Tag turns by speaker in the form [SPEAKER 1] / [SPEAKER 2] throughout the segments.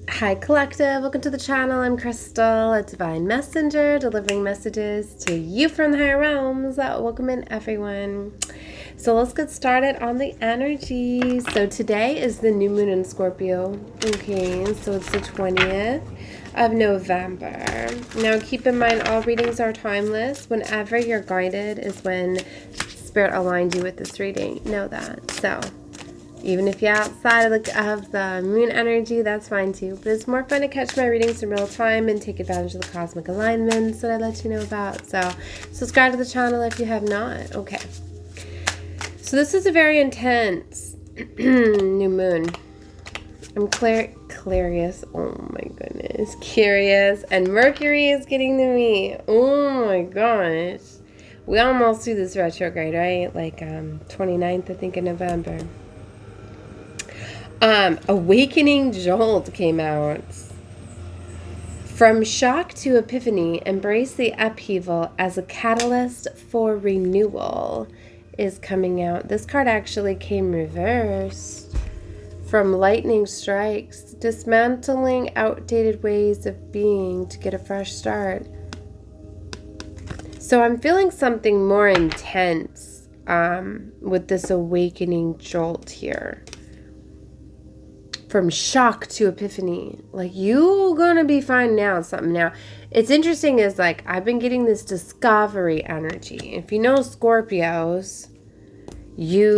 [SPEAKER 1] Hi Collective, welcome to the channel. I'm Crystal, a divine messenger delivering messages to you from the higher realms. Welcome in everyone. So let's get started on the energy. So today is the new moon in Scorpio. Okay, so it's the 20th of November. Now keep in mind all readings are timeless. Whenever you're guided is when Spirit aligned you with this reading. Know that. So even if you're outside of the moon energy, that's fine too. But it's more fun to catch my readings in real time and take advantage of the cosmic alignments that I let you know about. So subscribe to the channel if you have not. Okay. So this is a very intense new moon. I'm curious. Oh my goodness. Curious. And Mercury is getting to me. Oh my gosh. We almost do this retrograde, right? Like 29th, I think, in November. Awakening Jolt came out. From shock to epiphany, embrace the upheaval as a catalyst for renewal is coming out. This card actually came reversed. From lightning strikes, dismantling outdated ways of being to get a fresh start. So I'm feeling something more intense with this awakening jolt here. From shock to epiphany. Like, you gonna be finding out something now. It's interesting is, like, I've been getting this discovery energy. If you know Scorpios, you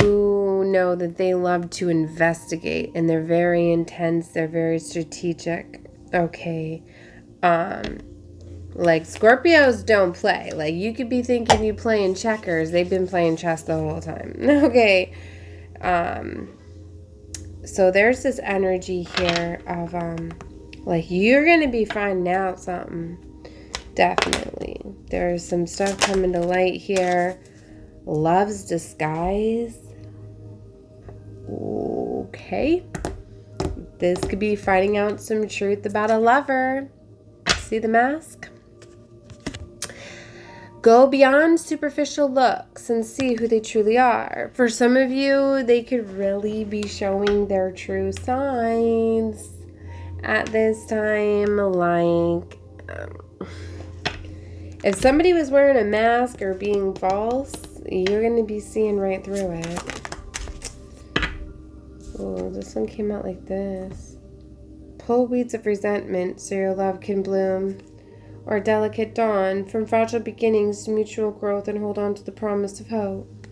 [SPEAKER 1] know that they love to investigate. And they're very intense. They're very strategic. Okay. Like, Scorpios don't play. Like, you could be thinking you playing checkers. They've been playing chess the whole time. Okay. So there's this energy here of, like, you're going to be finding out something. Definitely. There's some stuff coming to light here. Love's disguise. Okay. This could be finding out some truth about a lover. See the mask? Go beyond superficial looks and see who they truly are. For some of you, they could really be showing their true signs at this time. Like, if somebody was wearing a mask or being false, you're going to be seeing right through it. Oh, this one came out like this. Pull weeds of resentment so your love can bloom. Or delicate dawn, from fragile beginnings to mutual growth, and hold on to the promise of hope.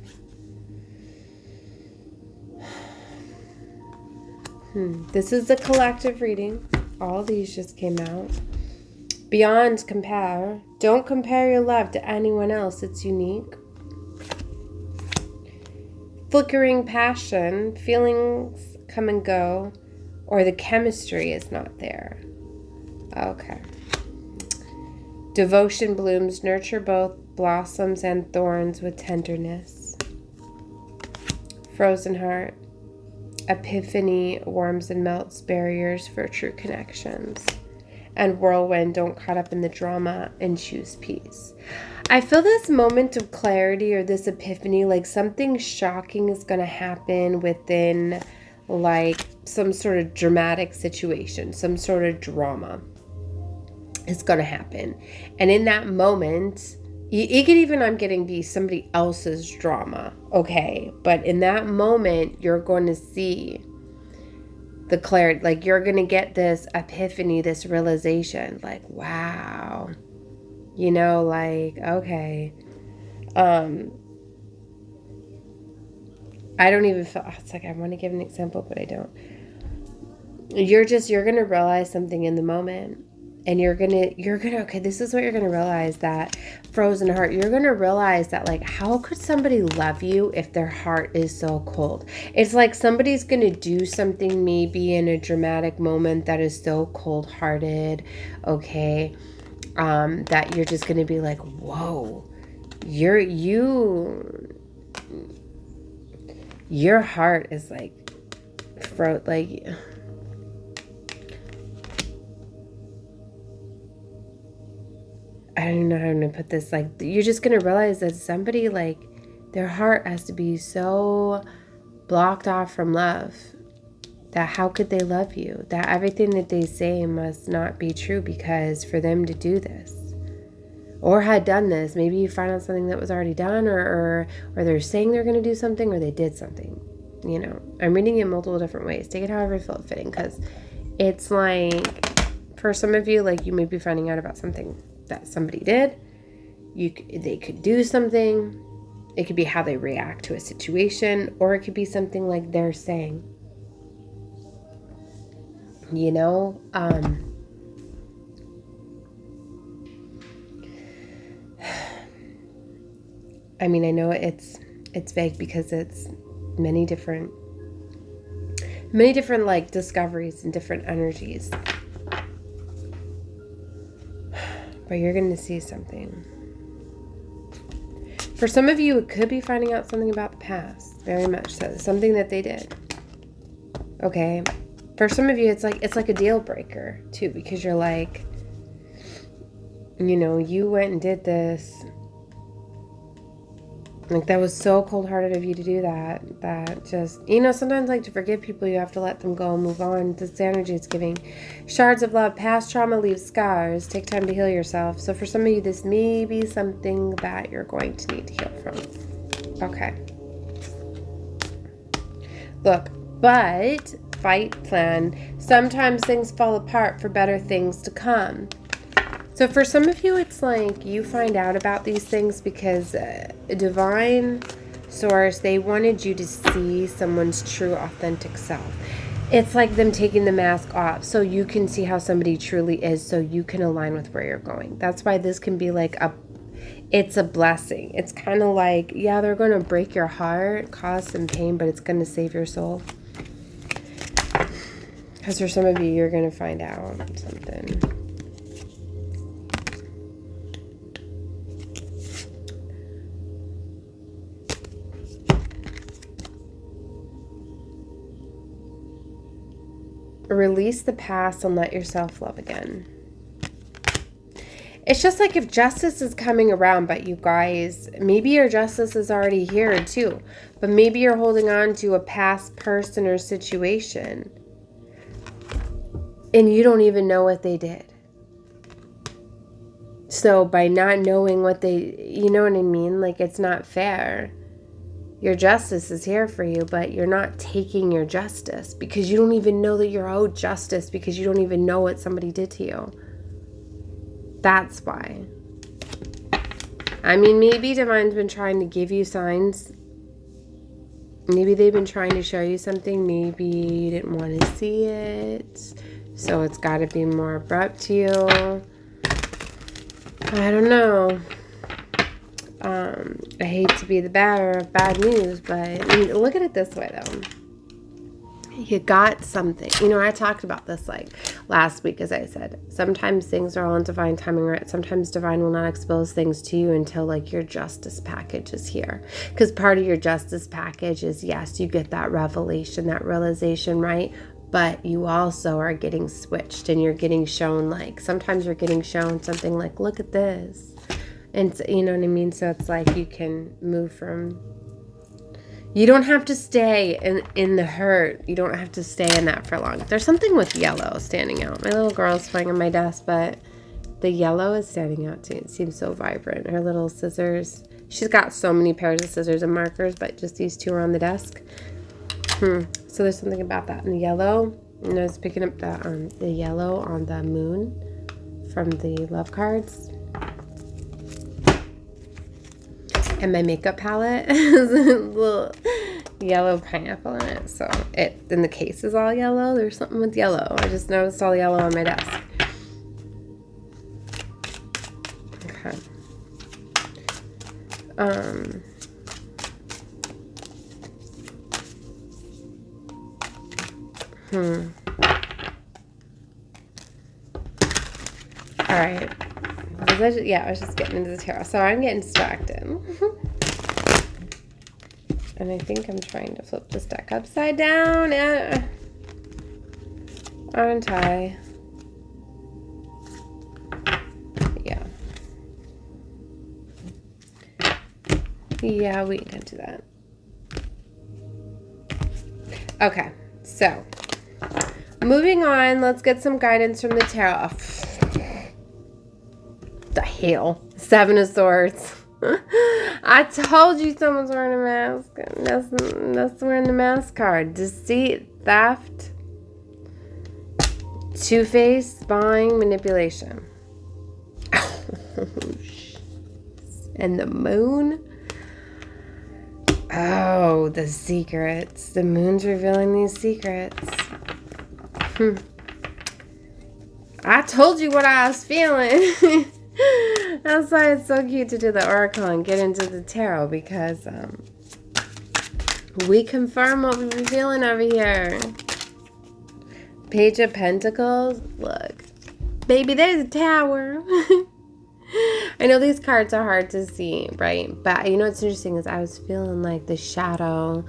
[SPEAKER 1] This is the collective reading. All these just came out. Beyond compare. Don't compare your love to anyone else. It's unique. Flickering passion. Feelings come and go. Or the chemistry is not there. Okay. Devotion blooms, nurture both blossoms and thorns with tenderness. Frozen heart. Epiphany warms and melts barriers for true connections. And whirlwind, don't caught up in the drama and choose peace. I feel this moment of clarity or this epiphany, like something shocking is going to happen within, like, some sort of dramatic situation, some sort of drama. It's going to happen. And in that moment, it could even, I'm getting, be somebody else's drama. Okay. But in that moment, you're going to see the clarity. Like, you're going to get this epiphany, this realization. Like, wow. You know, like, okay. I don't even feel, it's like, I want to give an example, but I don't. You're going to realize something in the moment. And you're gonna, okay, this is what you're gonna realize, that frozen heart, you're gonna realize that, like, how could somebody love you if their heart is so cold? It's like somebody's gonna do something maybe in a dramatic moment that is so cold-hearted, okay, that you're just gonna be like, whoa, your heart is like, I don't even know how to put this. Like, you're just going to realize that somebody, like, their heart has to be so blocked off from love that how could they love you? That everything that they say must not be true, because for them to do this or had done this, maybe you find out something that was already done, or they're saying they're going to do something, or they did something. You know, I'm reading it multiple different ways. Take it however you feel fitting, because it's like, for some of you, like, you may be finding out about something that somebody did. They could do something. It could be how they react to a situation, or it could be something like they're saying. You know, I mean, I know it's vague because it's many different like discoveries and different energies. But you're going to see something. For some of you, it could be finding out something about the past, very much so, something that they did. Okay. For some of you, it's like a deal breaker too, because you're like, you know, you went and did this. Like, that was so cold-hearted of you to do that. That just, you know, sometimes, like, to forgive people, you have to let them go and move on. This energy is giving shards of love. Past trauma leaves scars. Take time to heal yourself. So for some of you, this may be something that you're going to need to heal from. Okay. Look, but fight, plan. Sometimes things fall apart for better things to come. So for some of you, it's like you find out about these things because a divine source, they wanted you to see someone's true, authentic self. It's like them taking the mask off so you can see how somebody truly is, so you can align with where you're going. That's why this can be like it's a blessing. It's kind of like, yeah, they're going to break your heart, cause some pain, but it's going to save your soul. Because for some of you, you're going to find out something. Release the past and let yourself love again. It's just like if justice is coming around, but you guys, maybe your justice is already here too, but maybe you're holding on to a past person or situation and you don't even know what they did. So by not knowing what they, you know what I mean? Like, it's not fair. Your justice is here for you, but you're not taking your justice because you don't even know that you're owed justice, because you don't even know what somebody did to you. That's why. I mean, maybe Divine's been trying to give you signs. Maybe they've been trying to show you something. Maybe you didn't want to see it. So it's got to be more abrupt to you. I don't know. I hate to be the bearer of bad news, but I mean, look at it this way, though. You got something. You know, I talked about this like last week, as I said. Sometimes things are all in divine timing, right? Sometimes divine will not expose things to you until like your justice package is here. Because part of your justice package is, yes, you get that revelation, that realization, right? But you also are getting switched and you're getting shown, like, sometimes you're getting shown something like, look at this. And you know what I mean? So it's like you can move from, you don't have to stay in the hurt. You don't have to stay in that for long. There's something with yellow standing out. My little girl's playing on my desk, but the yellow is standing out too. It seems so vibrant. Her little scissors. She's got so many pairs of scissors and markers, but just these two are on the desk. So there's something about that. And the yellow, and I was picking up the yellow on the moon from the love cards. And my makeup palette has a little yellow pineapple in it. So then the case is all yellow. There's something with yellow. I just noticed all yellow on my desk. Okay. All right. I was just getting into the tarot. So I'm getting distracted. And I think I'm trying to flip this deck upside down. Aren't I? Yeah. Yeah, we can do that. Okay. So Moving on, let's get some guidance from the tarot. The hell? Seven of Swords. I told you someone's wearing a mask. That's wearing the mask card. Deceit, theft, two-face, spying, manipulation. And the moon. Oh, the secrets. The moon's revealing these secrets. I told you what I was feeling. That's why it's so cute to do the oracle and get into the tarot, because we confirm what we've been feeling over here. Page of Pentacles. Look. Baby, there's a tower. I know these cards are hard to see, right? But you know what's interesting is I was feeling like the shadow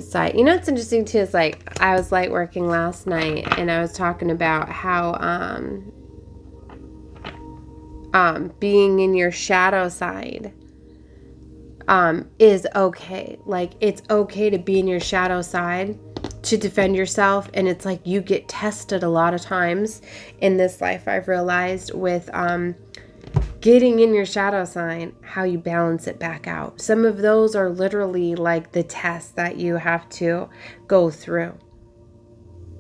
[SPEAKER 1] side. You know what's interesting too is like I was light working last night and I was talking about how being in your shadow side is okay. Like it's okay to be in your shadow side to defend yourself, and it's like you get tested a lot of times in this life. I've realized with getting in your shadow sign, how you balance it back out. Some of those are literally like the tests that you have to go through.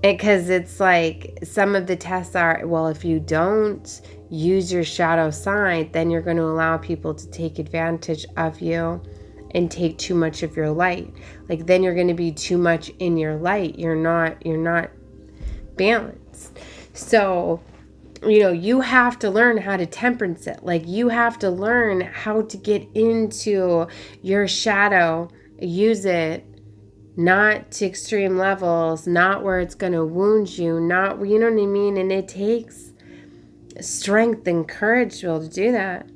[SPEAKER 1] Because it's like some of the tests are, well, if you don't use your shadow sign, then you're going to allow people to take advantage of you and take too much of your light. Like then you're going to be too much in your light. You're not balanced. So you know, you have to learn how to temperance it. Like you have to learn how to get into your shadow, use it, not to extreme levels, not where it's going to wound you, not, you know what I mean? And it takes strength and courage to be able to do that.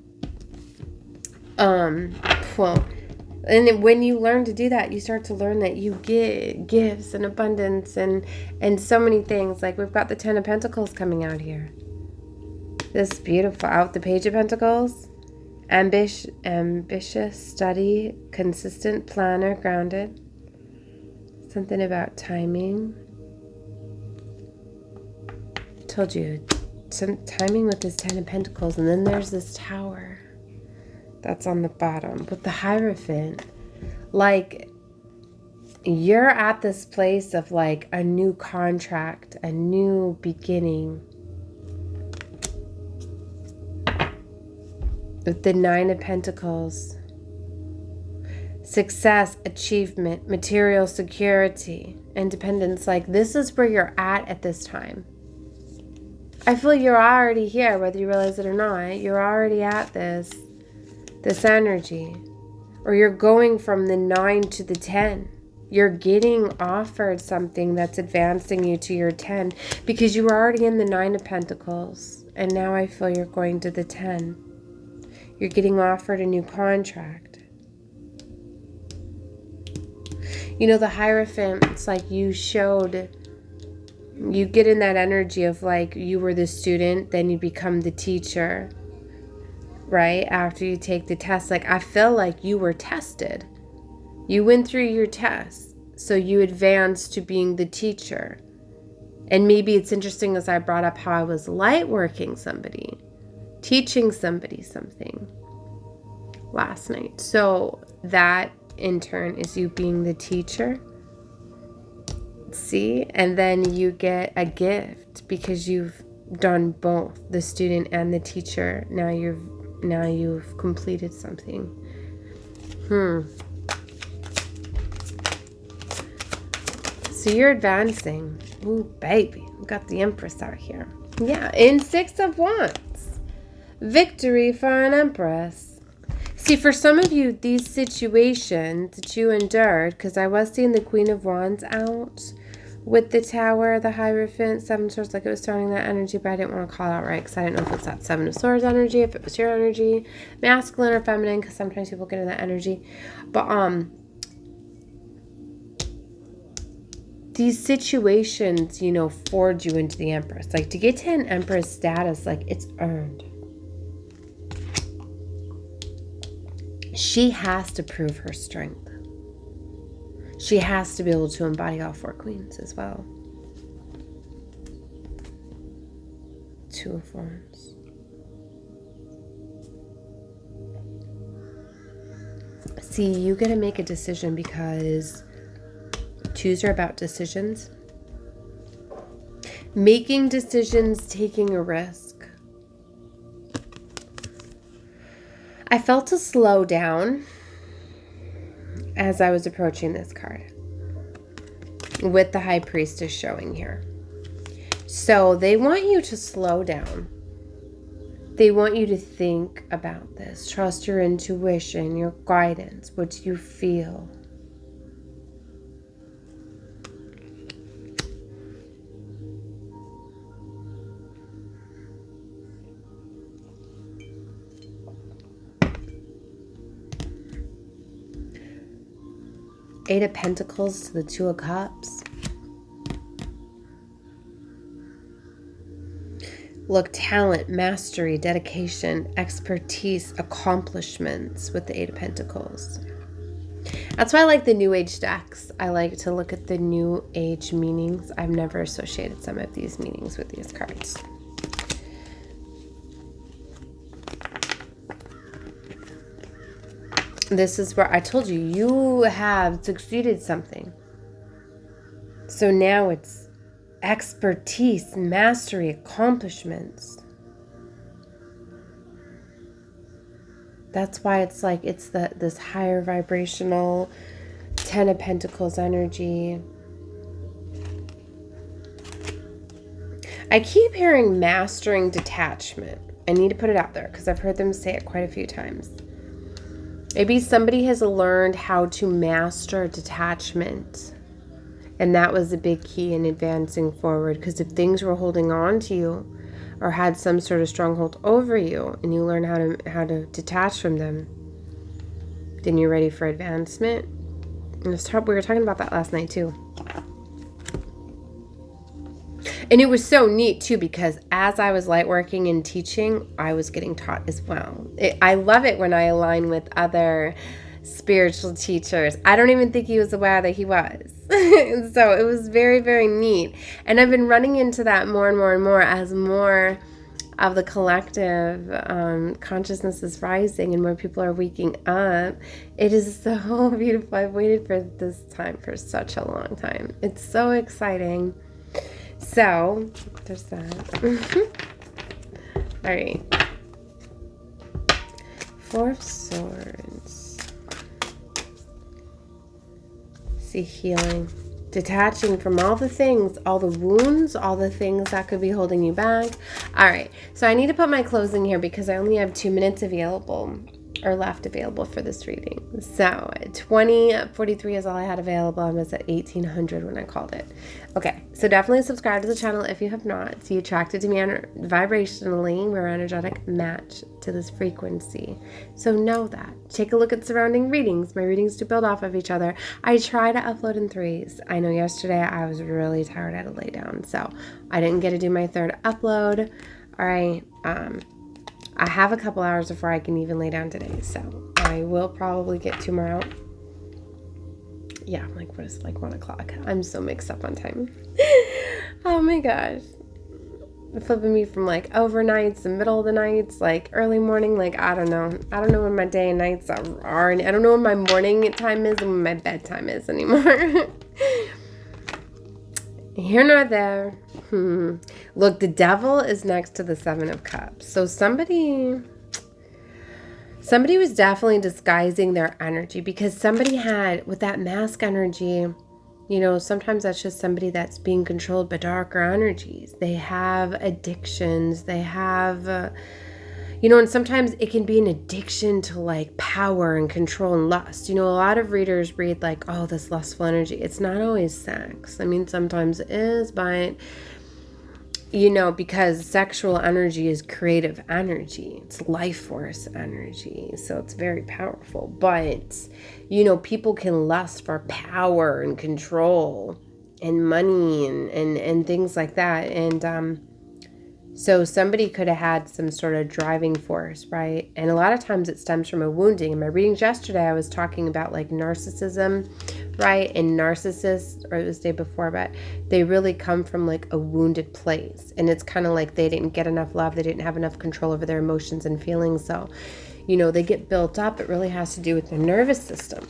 [SPEAKER 1] Well, and when you learn to do that, you start to learn that you get gifts and abundance and so many things. Like we've got the Ten of Pentacles coming out here. This beautiful, out the Page of Pentacles, ambitious, study, consistent, planner, grounded. Something about timing. Told you, some timing with this Ten of Pentacles, and then there's this Tower that's on the bottom with the Hierophant. Like you're at this place of like a new contract, a new beginning. With the Nine of Pentacles, success, achievement, material security, independence. Like this is where you're at this time. I feel you're already here, whether you realize it or not. You're already at this energy. Or you're going from the 9 to the 10. You're getting offered something that's advancing you to your 10 because you were already in the 9 of Pentacles. And now I feel you're going to the 10. You're getting offered a new contract. You know, the Hierophant, it's like you get in that energy of like you were the student, then you become the teacher, right? After you take the test. Like I feel like you were tested. You went through your test, so you advanced to being the teacher. And maybe it's interesting as I brought up how I was light working somebody, teaching somebody something last night. So that in turn is you being the teacher. See? And then you get a gift because you've done both, the student and the teacher. Now you've completed something. So you're advancing. Ooh, baby. We got the Empress out here. Yeah, in Six of Wands. Victory for an Empress. See, for some of you, these situations that you endured, because I was seeing the Queen of Wands out with the Tower, the Hierophant, Seven of Swords, like it was starting that energy, but I didn't want to call out right because I didn't know if it's that Seven of Swords energy, if it was your energy, masculine or feminine, because sometimes people get in that energy. But these situations, you know, forge you into the Empress. Like to get to an Empress status, like it's earned. She has to prove her strength. She has to be able to embody all four queens as well. Two of Wands. See, you get to make a decision because twos are about decisions. Making decisions, taking a risk. I felt to slow down as I was approaching this card with the High Priestess showing here. So they want you to slow down. They want you to think about this. Trust your intuition, your guidance. What do you feel? Eight of Pentacles to the Two of Cups. Look, talent, mastery, dedication, expertise, accomplishments with the Eight of Pentacles. That's why I like the New Age decks. I like to look at the New Age meanings. I've never associated some of these meanings with these cards. This is where I told you, you have succeeded something. So now it's expertise, mastery, accomplishments. That's why it's like it's this higher vibrational Ten of Pentacles energy. I keep hearing mastering detachment. I need to put it out there because I've heard them say it quite a few times. Maybe somebody has learned how to master detachment. And that was a big key in advancing forward. Because if things were holding on to you or had some sort of stronghold over you and you learn how to detach from them, then you're ready for advancement. And we were talking about that last night too. And it was so neat too, because as I was light working and teaching, I was getting taught as well. I love it when I align with other spiritual teachers. I don't even think he was aware that he was. So it was very, very neat. And I've been running into that more and more and more as more of the collective consciousness is rising and more people are waking up. It is so beautiful. I've waited for this time for such a long time. It's so exciting. So, there's that. All right. Four of Swords. See, healing. Detaching from all the things, all the wounds, all the things that could be holding you back. All right. So, I need to put my closing here because I only have 2 minutes available. Or left available for this reading. So 20:43 is all I had available. I was at 1800 when I called it. Okay, so definitely subscribe to the channel if you have not. So you attracted to me vibrationally. We're energetic match to this frequency. So know that. Take a look at surrounding readings. My readings do build off of each other. I try to upload in 3s. I know yesterday I was really tired. I had to lay down, so I didn't get to do my 3rd upload. All right. I have a couple hours before I can even lay down today, so I will probably get 2 more out. Yeah, like what is it, like 1 o'clock? I'm so mixed up on time. Oh my gosh. Flipping me from like overnights, the middle of the nights, like early morning, like I don't know. I don't know when my day and nights are. I don't know when my morning time is and when my bedtime is anymore. Here nor there. Look, the Devil is next to the 7 of Cups. So somebody was definitely disguising their energy because somebody had, with that mask energy, you know, sometimes that's just somebody that's being controlled by darker energies. They have addictions. They have, you know, and sometimes it can be an addiction to like power and control and lust. You know, a lot of readers read like, oh, this lustful energy. It's not always sex. I mean, sometimes it is, but you know, because sexual energy is creative energy. It's life force energy. So it's very powerful. But, you know, people can lust for power and control and money and things like that. And So somebody could have had some sort of driving force, right? And a lot of times it stems from a wounding. In my readings yesterday, I was talking about like narcissism, right? And narcissists, or it was the day before, but they really come from like a wounded place. And it's kind of like they didn't get enough love. They didn't have enough control over their emotions and feelings. So, you know, they get built up. It really has to do with their nervous system.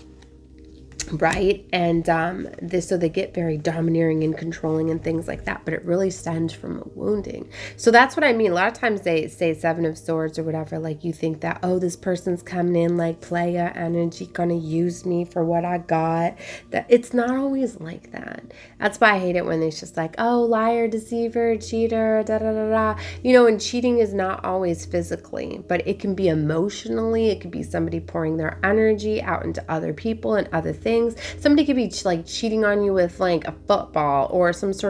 [SPEAKER 1] Right. And so they get very domineering and controlling and things like that, but it really stems from a wounding. So that's what I mean. A lot of times they say Seven of Swords or whatever, like you think that, oh, this person's coming in like playa energy, gonna use me for what I got. That it's not always like that. That's why I hate it when it's just like, oh, liar, deceiver, cheater, da da da da. You know, and cheating is not always physically, but it can be emotionally. It could be somebody pouring their energy out into other people and other things. Somebody could be like cheating on you with like a football or some sort